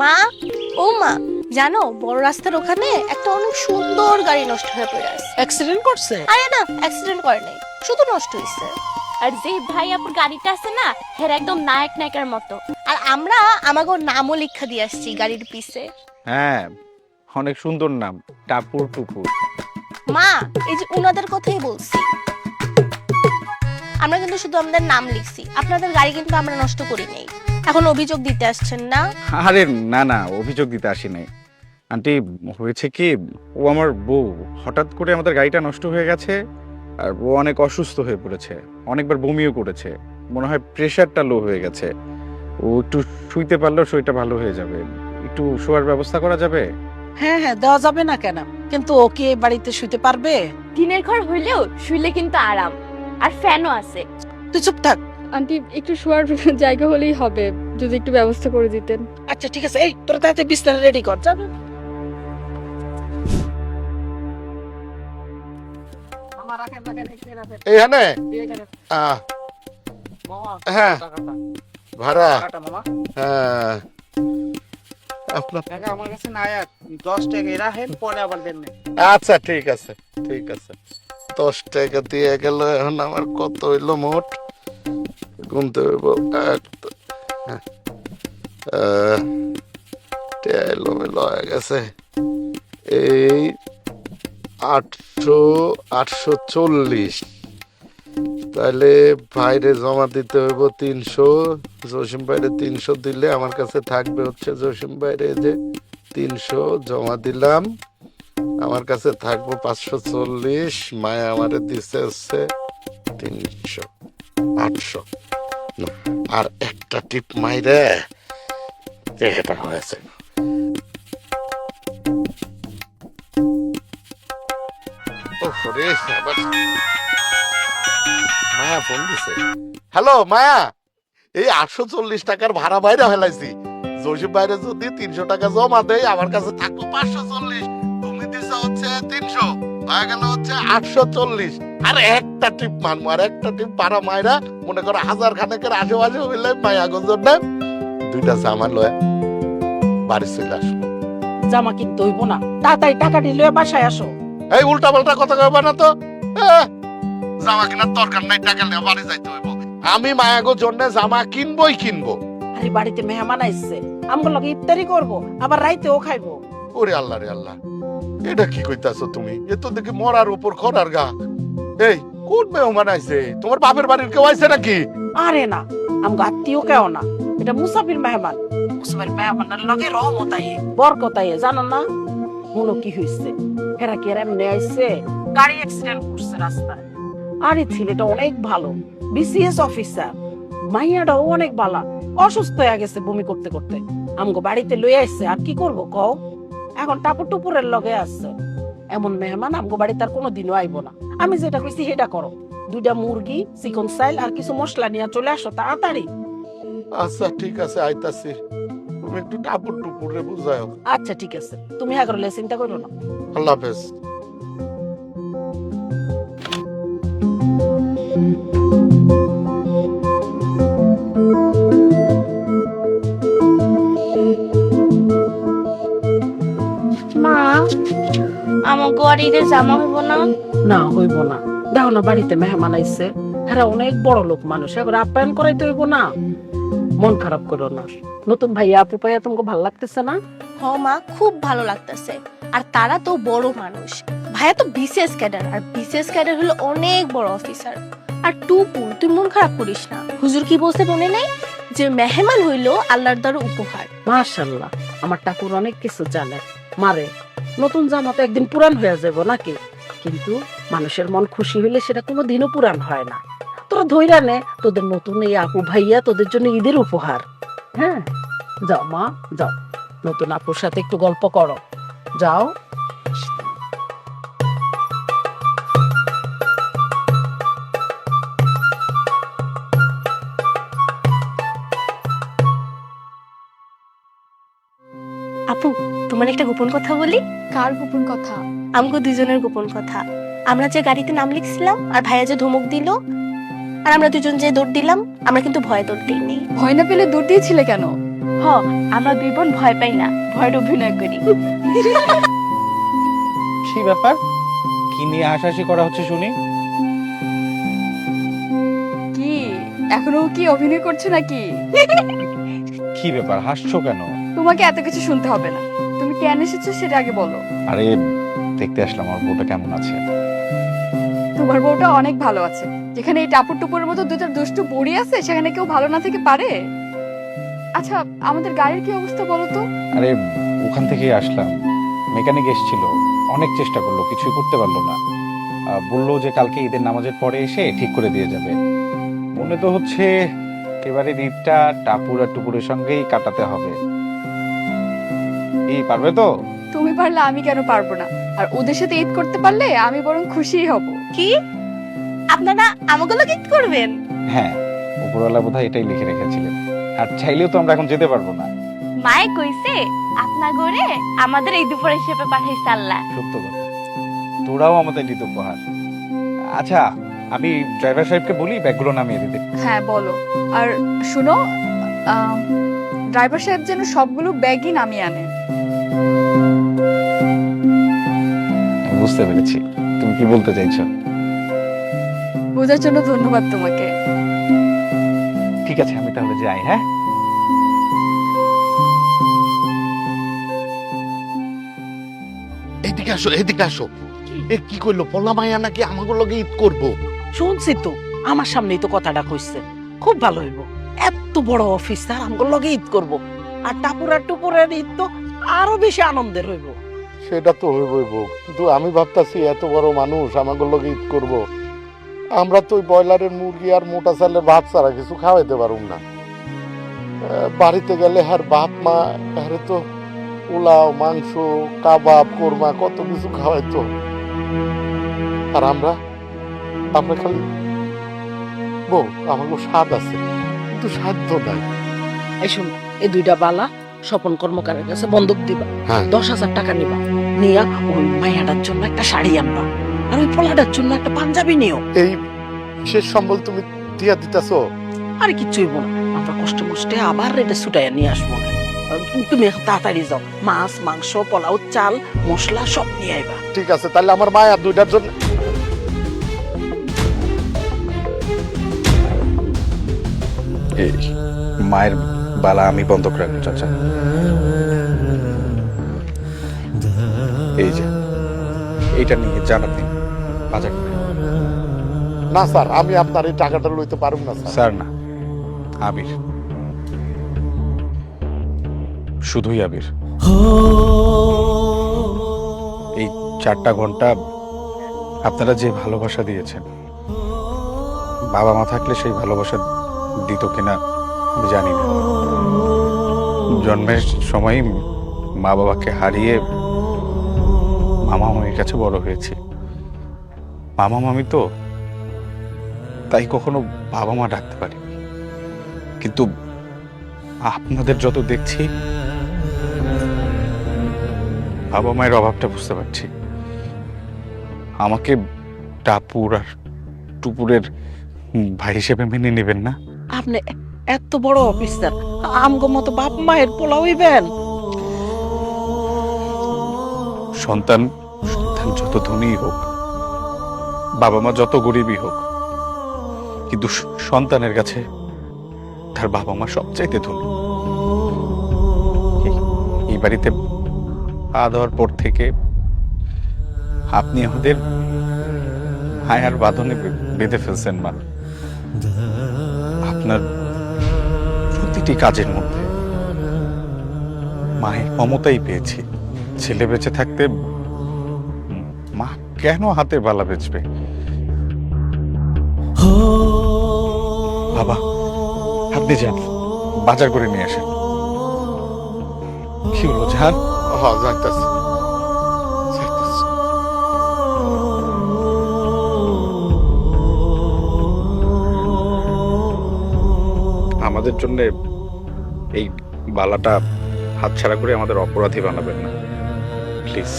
মা, ও মা, জানো বড় রাস্তার ওখানে একটা অনেক সুন্দর গাড়ি নষ্ট হয়ে পড়ে আছে। অ্যাক্সিডেন্ট করছে? আরে না, অ্যাক্সিডেন্ট করে নাই, শুধু নষ্ট হইছে। আর যে ভাই আপুর গাড়িটা আছে না, হের একদম নায়ক নায়কের মতো। আর আমরা আমাকে নামও লিখা দিয়ে আসছি গাড়ির পিছে। হ্যাঁ, অনেক সুন্দর নাম, টাপুর টুপুর। মা, এই যে উনাদের কথাই বলছি। আমরা কিন্তু শুধু আমাদের নাম লিখছি, আপনাদের গাড়ি কিন্তু আমরা নষ্ট করি নাই। এখন অভিযোগ দিতে আসছেন না? আরে না না, অভিযোগ দিতে আসি নাই আন্টি। হয়েছে কি, ও আমার বউ, হঠাৎ করে আমাদের গাড়িটা নষ্ট হয়ে গেছে। আর ও অনেক অসুস্থ হয়ে পড়েছে, অনেকবার বমিও করেছে, মনে হয় প্রেশারটা লো হয়ে গেছে। ও একটু শুইতে পারলেও শরীরটা ভালো হয়ে যাবে। একটু শোয়ার ব্যবস্থা করা যাবে? হ্যাঁ হ্যাঁ, দেওয়া যাবে না কেন, কিন্তু ও কি এই বাড়িতে শুইতে পারবে? টিনের ঘর হইলেও শুইলে কিন্তু আরাম, আর ফ্যানও আছে। তুই চুপ থাক। আন্টি একটু শোয়ার জায়গা হলেই হবে, যদি একটু ব্যবস্থা করে দিতেন। আচ্ছা ঠিক আছে, এই তোরা তাড়াতাড়ি বিছানা রেডি কর, যাবে। এইখানে হ্যাঁ ভাড়া হ্যাঁ আপনার আমার কাছে নাই, আর 10 টাকা রাখেন, পরে আবার দেন। আচ্ছা ঠিক আছে ঠিক আছে। 10 টাকা দিয়ে গেল, এখন আমার কত হইলো মোট গুনতে হইব। এলো মেলো হয়ে গেছে, এই 840। তাহলে বাইরে জমা দিতে হইব 300। জসিম বাইরে 300 দিলে আমার কাছে থাকবে হচ্ছে, জসিম বাইরে যে 300 জমা দিলাম, আমার কাছে থাকবো 540। মায়া আমারে দিছে হচ্ছে 300, 800। আর একটা টিপ মাইরে এটা হয়েছে। মায়া ফোন দিছে। হ্যালো মায়া, এই 840 টাকার ভাড়া বাইরে ফেলাইছি। জসিম বাইরে যদি 300 টাকা জমা দেয়, আমার কাছে থাকবো 540। তুমি দিছো হচ্ছে 300, হয়ে গেল হচ্ছে 840। আর একটা টিপ মানবো, আর একটা টিপ পাড়া মায়েরা মনে করো 1000 খানেকের আশেপাশে হইলে মায়া গজর না 2টা জামা লয়ে বাড়ি চলে আসবো। জামা কিনতে হইব না, তাড়াতাড়ি টাকা নিয়ে বাসায় আসো। এই উল্টা পাল্টা কথা কইবা না তো। জামা কেনার দরকার নাই, টাকা নিয়ে বাড়ি যাইতে হইব। আমি মায়াগোর জন্য জামা কিনবই কিনবো। আরে বাড়িতে মেহমান আইছে, আমগো লগে ইফতারি করব, আবার রাইতেও খাইবো। ওরে আল্লাহ রে আল্লাহ, এটা কি কইতাছো তুমি? এ তো দেখি মরার উপর খরার গা। এই কোন মেহমান আইছে? তোমার বাপের বাড়ির কেউ আইছে নাকি? আরে না, আমগো আত্মীয় কেউ না, এটা মুসাফির মেহমান। মুসাফির মেহমানের লগে রহমত আইয়ে, বরকত আইয়ে, জানো না? মনো কি হইছে, হেরা কি এর এমনি আইছে? গাড়ি অ্যাক্সিডেন্ট করছে রাস্তায়। আরে ছেলেটা অনেক ভালো, বিসিএস অফিসার। মাইয়াটাও অনেক ভালো, অসুস্থ হয়ে গেছে বমি করতে করতে। আমগো বাড়িতে লই আইছে, আর কি করব কও? এখন টাপুর টুপুরের লগে আছে। এমন মেহমান আমগো বাড়িতে আর কোনোদিনও আইবো না। আমি যেটা কইছি সেটা করো। 2টা মুরগি, চিকন চাইল আর কিছু মশলা নিয়ে চলে আসো তাড়াতাড়ি। আচ্ছা ঠিক আছে, আইতাছি। তুমি একটু টাপুর টুপুরে বুঝাও। আচ্ছা ঠিক আছে, তুমি হ্যাঁ করলে চিন্তা করো না। আল্লাহ হাফেজ। মা, আমাকে আর ঈদের জামা হইব না? না হইব না, দেখো না বাড়িতে মেহমান আইছে, হ্যাঁ অনেক বড় লোক মানুষ, এখন আপ্যায়ন করাইতে হইব না। মন খারাপ করো না, নতুন ভাইয়া আপু পাইয়া তোমাকে ভালো লাগতেছে না? হ মা, খুব ভালো লাগতেছে। আর তারা তো বড় মানুষ, ভাইয়া তো বিসিএস ক্যাডার, আর বিসিএস ক্যাডার হলো অনেক বড় অফিসার। আর টুপু, তুই মন খারাপ করিস না। হুজুর কি বলছে মনে নেই, যে মেহমান হইলো আল্লাহর দ্বারা উপহার। মাশাআল্লাহ, আমার ঠাকুর অনেক কিছু জানে। মারে, নতুন জামা তো একদিন পুরান হয়ে যাবো নাকি, কিন্তু মানুষের মন খুশি হইলে সেটা কোনোদিনও পুরান হয় না। তোরা ধইরা নে, তোদের নতুন এই আপু ভাইয়া তোদের জন্য ঈদের উপহার। হ্যাঁ যাও মা, যাও, নতুন আপুর সাথে একটু গল্প করো, যাও। আপু, তোমার একটা গোপন কথা বলি। কার গোপন কথা? আমগো দুজনের গোপন কথা। আমরা যে গাড়িতে নাম লিখছিলাম, আর ভাইয়া যে ধমক দিল, আর আমরা দুজন যে দৌড় দিলাম, আমরা কিন্তু ভয়ে দৌড় দিইনি। ভয় না পেলে দৌড় দিয়েছিলে কেন? হ, আমরা দুই বোন ভয় পাই না, ভয়ের অভিনয় করি। কি ব্যাপার, কি নিয়ে হাসাহাসি করা হচ্ছে শুনি? কি এখনো কি অভিনয় করছো নাকি? কি ব্যাপার, হাসছো কেন? তোমাকে এত কিছু শুনতে হবে না, তুমি কেন এসেছো সেটা আগে বলো। আরে দেখতে আসলাম আমার বউটা কেমন আছে। তোমার বউটা অনেক ভালো আছে। যেখানে এই টাপুর টুপুরের মতো দুটো দুষ্টু বুড়ি আছে, সেখানে কেউ ভালো না থেকে পারে? আচ্ছা, আমাদের গাড়ির কি অবস্থা বলো তো? আরে ওখান থেকেই আসলাম, মেকানিক এসেছিল, অনেক চেষ্টা করলো, কিছুই করতে পারলো না। বললো যে কালকে ঈদের নামাজের পরে এসে ঠিক করে দিয়ে যাবে। মনে তো হচ্ছে এবারে ঈদটা টাপুর আর টুপুরের সঙ্গেই কাটাতে হবে। এই পারবে তো? তুমি পারলে আমি কেন পারবো না? আর ওদের সাথে ঈদ করতে পারলে আমি বরং খুশিই হব। কি, আপনারা আমাকে ঈদ করবেন? হ্যাঁ, উপরওয়ালা বোধহয় এটাই লিখে রেখেছিলেন। আর চাইলেও তো আমরা এখন যেতে পারবো না। মায়ে কইছে আপনা গরে আমাদের এই দুপুর হিসেবে পাঠাইছে আল্লাহ। সত্য কথা, তোরাও আমাদের ঈদ উপহার। আচ্ছা, আমি ড্রাইভার সাহেবকে বলি ব্যাগগুলো নামিয়ে দিতে। হ্যাঁ বলো। আর শুনো, ড্রাইভার সাহেব যেন সবগুলো ব্যাগই নামিয়ে আনে। বুঝতে পেরেছি তুমি কি বলতে চাইছো। বোঝার জন্য ধন্যবাদ তোমাকে। ঠিক আছে, আমি তাহলে যাই। হ্যাঁ, এদিকে আসো, এদিকে আসো। এ কি করলো, পলা মাইয়া নাকি আমাকে লগে ঈদ করবো? শুনছি তো, আমার সামনেই তো কথাটা কইছে। খুব ভালো হইব, এত বড় অফিসার আমগোর লগে ঈদ করব। আর টাপুরা টুপুরের ঈদ তো আরো বেশি আনন্দের হইব। সেটা তো হইবই বউ, কিন্তু আমি ভাবতাছি এত বড় মানুষ আমাকে লগে ঈদ করব, আমরা তো ওই ব্রয়লারের মুরগি আর মোটা চালের ভাত ছাড়া কিছু খাওয়াইতে পারুম না। বাড়িতে গেলে আর বাপ মা আরে তো পোলাও, মাংস, কাবাব, কোরমা কত কিছু খাওয়াইতো। আর আমরা খালি বউ, আমাকে স্বাদ আছে কিন্তু সাধ্য নাই। এই শুন, এই দুইটা বালা স্বপন কর্মকারের কাছে বন্ধক দিবা। হ্যাঁ। 10,000 টাকা নিবা, নিয়া ওই মাইয়াটার জন্য একটা শাড়ি আনবা, আর ওই পোলাটার জন্য একটা পাঞ্জাবি নিও। এই শেষ সম্বল তুমি দিয়া দিতেছো? আর কিচ্ছু হইব না, আমরা কষ্ট মষ্টে আবার এটা ছুটাইয়া নিয়ে আসবো। আর তুমি এখন তাড়াতাড়ি যাও, মাছ, মাংস, পোলাও, চাল, মশলা সব নিয়ে আইবা। ঠিক আছে, তাহলে আমার মায়া দুইটার জন্য। এই মায়ের বালা আমি বন্ধক রাখবো চাচা। এই যে এইটা নিয়ে যান আপনি বাজার করে। না স্যার, আমি আপনার এই টাকাটা লইতে পারুম না স্যার। স্যার না, আবির, শুধুই আবির। এই 4টা ঘন্টা আপনারা যে ভালোবাসা দিয়েছেন, বাবা মা থাকলে সেই ভালোবাসা দিত কিনা আমি জানি না। জন্মের সময় মা বাবাকে হারিয়ে মামা মামির কাছে বড় হয়েছি। মামা মামি তো, তাই কখনো বাবা মা ডাকতে পারি, কিন্তু আপনাদের যত দেখছি বাবা মায়ের অভাবটা বুঝতে পারছি। আমাকে টাপুর আর টুপুরের ভাই হিসেবে মেনে নেবেন না? আপনি এত বড় অফিসার, আমগো মতো বাপ মায়ের পোলা হইবেন? সন্তান সন্তান যত ধনী হোক, বাবা মা যত গরিবই হোক, কিন্তু সন্তানের কাছে তার বাবা মা সবচাইতে ধনী। এই বাড়িতে পা দেওয়ার পর থেকে আপনি আমাদের মায়ার বাঁধনে বেঁধে ফেলছেন মা। আপনার প্রতিটি কাজের মধ্যে মায়ের মমতাই পেয়েছি। ছেলে বেঁচে থাকতে মা কেন হাতের বালা বেচবে? বাবা, আপনি যান, বাজার করে নিয়ে আসেন। কি হলো, যান? হ্যাঁ, যাইতাছি যাইতাছি। আমাদের জন্য এই বালাটা হাতছাড়া করে আমাদের অপরাধী বানাবেন না প্লিজ।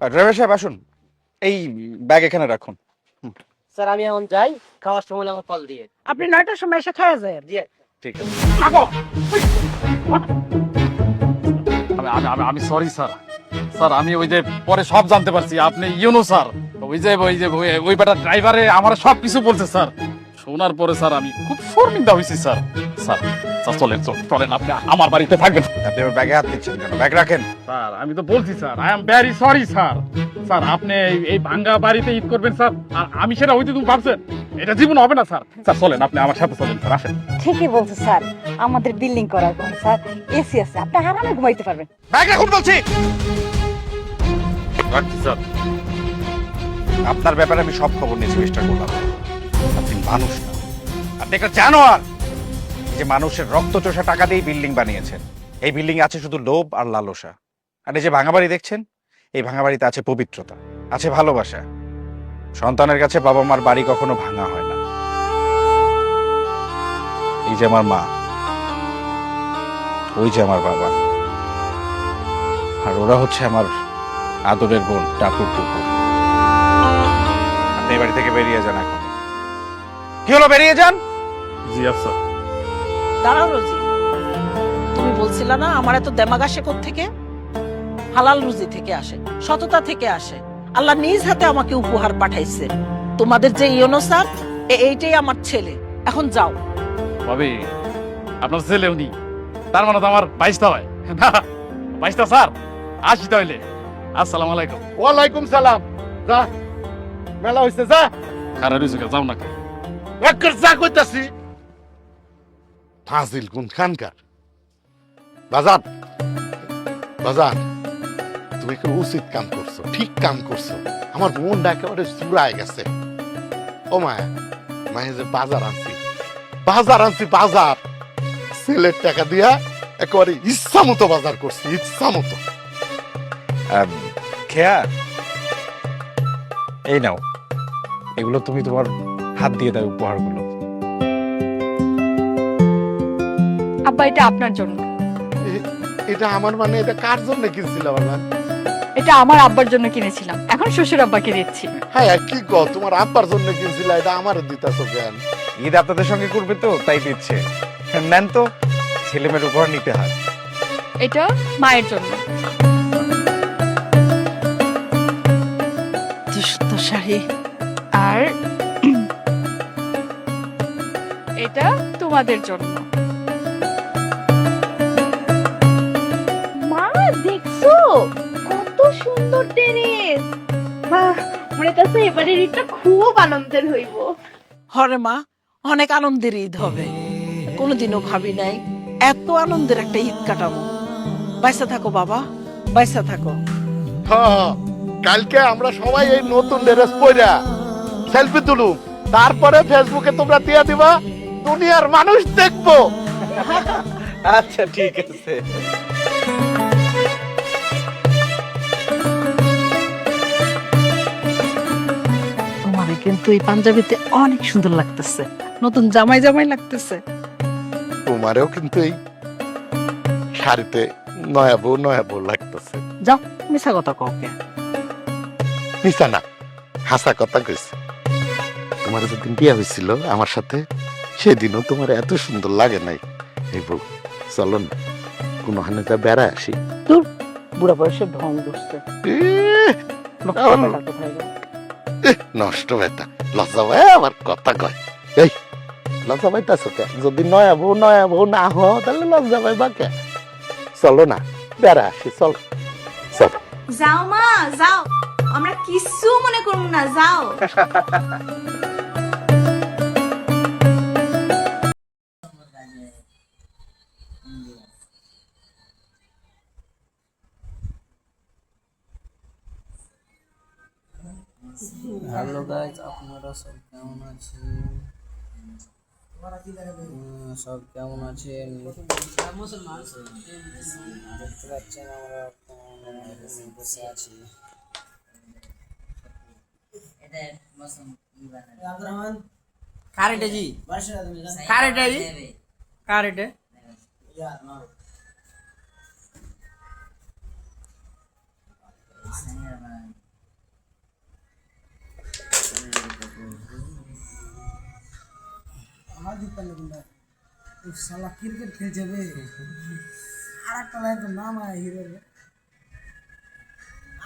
ড্রাইভার সাহেব আসুন, এই ব্যাগ এখানে রাখুন। স্যার আমি এখন যাই, খাওয়ার সময় আমার কল দিয়ে। আপনি 9টার সময় এসে খাওয়া যায় ঠিক আছে। আমি সরি স্যার। স্যার আমি ওই যে পরে সব জানতে পারছি আপনি ইউনো স্যার, ওই বেটা ড্রাইভারে আমার সব কিছু বলছে স্যার। শোনার পরে স্যার আমি খুব শর্মিন্দা হয়েছি স্যার। স্যার স্যার চলেন আপনি আমার বাড়িতে থাকবেন। আপনি আমার ব্যাগে হাত দিচ্ছেন কেন? ব্যাগ রাখেন। স্যার আমি তো বলছি sir, I am very sorry sir. Sir আপনি এই ভাঙ্গা বাড়িতে ঈদ করবেন স্যার, আর আমি সেটা হইতে তুমি ভাবছেন? এটা জীবন হবে না স্যার। স্যার চলেন, আপনি আমার সাথে চলেন স্যার, আসেন। ঠিকই বলছে স্যার, আমাদের বিল্ডিং করার ঘর স্যার, এসি আছে, আপনি আরামে ঘুমাইতে পারবেন। ব্যাগ রাখুন বলছি। রাখছি স্যার। আপনার ব্যাপারে আমি সব খবর নিয়েছি মিস্টার গোলাম। আপনি মানুষ না, আপনি একটা জানোয়ার। এই যে মানুষের রক্ত চোষা টাকা দিয়ে বিল্ডিং বানিয়েছেন, এই বিল্ডিং আছে শুধু লোভ আর লালসা। আর এই যে ভাঙা বাড়ি দেখছেন, এই ভাঙা বাড়িতে আছে পবিত্রতা, আছে ভালোবাসা। সন্তানের কাছে বাবা মার বাড়ি কখনো ভাঙা হয় না। এই যে আমার মা, ওই যে আমার বাবা, আর ওরা হচ্ছে আমার আদরের বোন টাপুর টুপুর। আপনি এই বাড়ি থেকে বেরিয়ে যান এখন। কি হলো, বেরিয়ে যান। জি স্যার। দাঁড়াও রোজি, তুমি বলছিলা না আমার এত দেমাগ আসে কোত্থেকে? হালাল রুজি থেকে আসে, সততা থেকে আসে। আল্লাহ নিজ হাতে আমাকে উপহার পাঠাইছে। তোমাদের যে ইয়োনো স্যার, এইটাই আমার ছেলে। এখন যাও। ভাবি আপনার ছেলে উনি, তার মানে তো আমার 22টা হয় না? 22টা স্যার, আসি তাহলে। আসসালামু আলাইকুম। ওয়ালাইকুম সালাম। যা, মেলা হইছে, যা। খারাপ হয়েছে, যাও না। একবার যা কইতাছি। ফাজিল কোন খানকার। বাজার বাজার, তুমি খুব উচিত কাম করছো, ঠিক কাম করছো। আমার মনটা একেবারে চুরায় গেছে। ও মায়া, মায়ে যে বাজার আনছি, বাজার ছেলের টাকা দিয়া একেবারে ইচ্ছা মতো বাজার করছি, ইচ্ছা মতো। খেয়া, এই নাও, এগুলো তুমি তোমার হাত দিয়ে দাও, উপহারগুলো। আব্বা এটা আপনার জন্য। এটা আমার মানে, এটা কার জন্য কিনছিলাম আমার? এটা আমার আব্বার জন্য কিনেছিলাম, এখন শ্বশুর আব্বাকে দিচ্ছি। হ্যাঁ কি গো, তোমার আব্বার জন্য কিনছিলা, এটা আমার দিতাছো কেন? ঈদ আপনাদের সঙ্গে করবে তো, তাই দিচ্ছে। নেন তো, ছেলে মেয়ের উপহার নিতে হয়। এটা মায়ের জন্য। তো শাড়ি। আর এটা তোমাদের জন্য। মা দেখছো কত সুন্দর টেরেস। বাহ, মনে কাছে এবারে ঈদটা খুব আনন্দের হইব। হরে মা, অনেক আনন্দের ঈদ হবে। কোনোদিনও ভাবি নাই এত আনন্দের একটা ঈদ কাটাবো। বাইসা থাকো বাবা, বাইসা থাকো। হ্যাঁ, কালকে আমরা সবাই এই নতুন ড্রেস পইরা সেলফি তুলুম, তারপরে ফেসবুকে তোমরা দিয়ে দিবা, দুনিয়ার মানুষ দেখবো। আচ্ছা ঠিক আছে। তোমারে কিন্তু এই পাঞ্জাবিতে অনেক সুন্দর লাগতেছে, নতুন জামাই জামাই লাগতেছে। তোমারেও কিন্তু এই শাড়িতে নয়া বউ লাগতেছে। যাও, মিছা কথা কও কে? মিছা না, হাসা কথা কইছে। তোমার যেদিন বিয়ে হয়েছিল আমার সাথে, সেদিনও তোমার এত সুন্দর লাগে নাই। এই বউ, চলো না কোনো হানে যা বেড়া আসি। বুড়া বয়সে ঢং ধরছে। নষ্ট বেটা, লজ্জা ভাই আমার কথা কয়। এই লজ্জা পাইতাছো কে? যদি নয়া বউ না হও তাহলে লজ্জা পাইবা কে? চলো না বেড়া আসি, চল চল। যাও মা যাও, আমরা কিছু মনে করব না, যাও। হ্যালো গাইস, আপনারা সব কেমন আছেন? সব কেমন আছেন? দেখতে পাচ্ছেন আমরা বসে আছি। কারেটে জি, কারেটে জি, কারেটে পারলো না শালা ক্রিকেট খেলছে বে আর একটা লাইন তো নাম আয় হিরো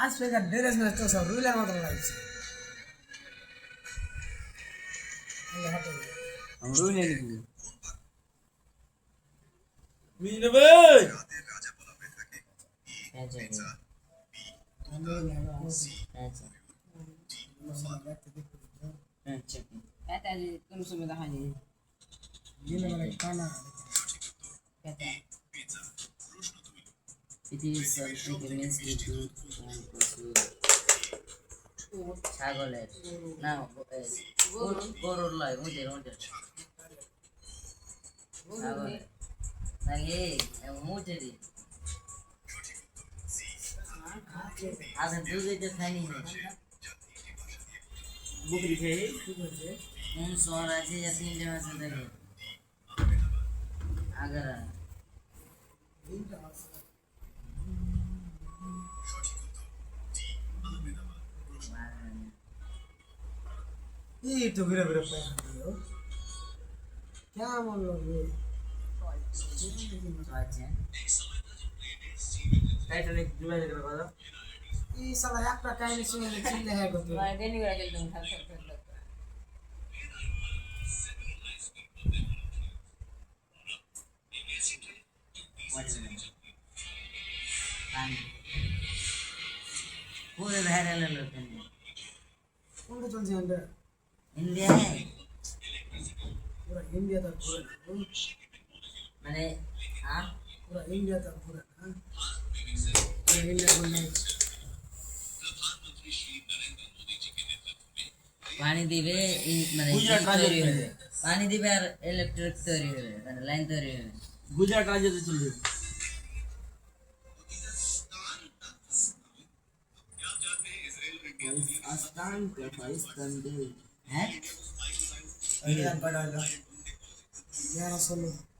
আজ থেকে ড্রেস ম্যাচ তো সব রুলের মতো লাগছে রুলে লিখবি মিনে ভাই ছাগলের না গরুর লয় ওদের ছাগলের নাকি মুটেরই আগে দুধে খাইনি বকরি খেয়ে কোন শহর আছে या 3 মাস থেকে আগ্রা ये तो गिरा गिरा पे क्या मन लगे আছে टाइटैनिक जुलाई लग रहा था ये साला एक का काहे सुने चिल्ले है गो मैं देनी गया चल तुम खा पूरे वायरल लोग हैं कौन तो चल जाएंगे इंडिया है पूरा इंडिया तक पूरा मैंने हाँ पूरा इंडिया तक पूरा हां पूरा इंडिया बनना पानी दिवे मैंने पानी दिवे और इलेक्ट्रिक तोरी है मैंने लाइन तोरी है गुजरात राज्य से चल रही पाकिस्तान का पाकिस्तान दे हैं 1116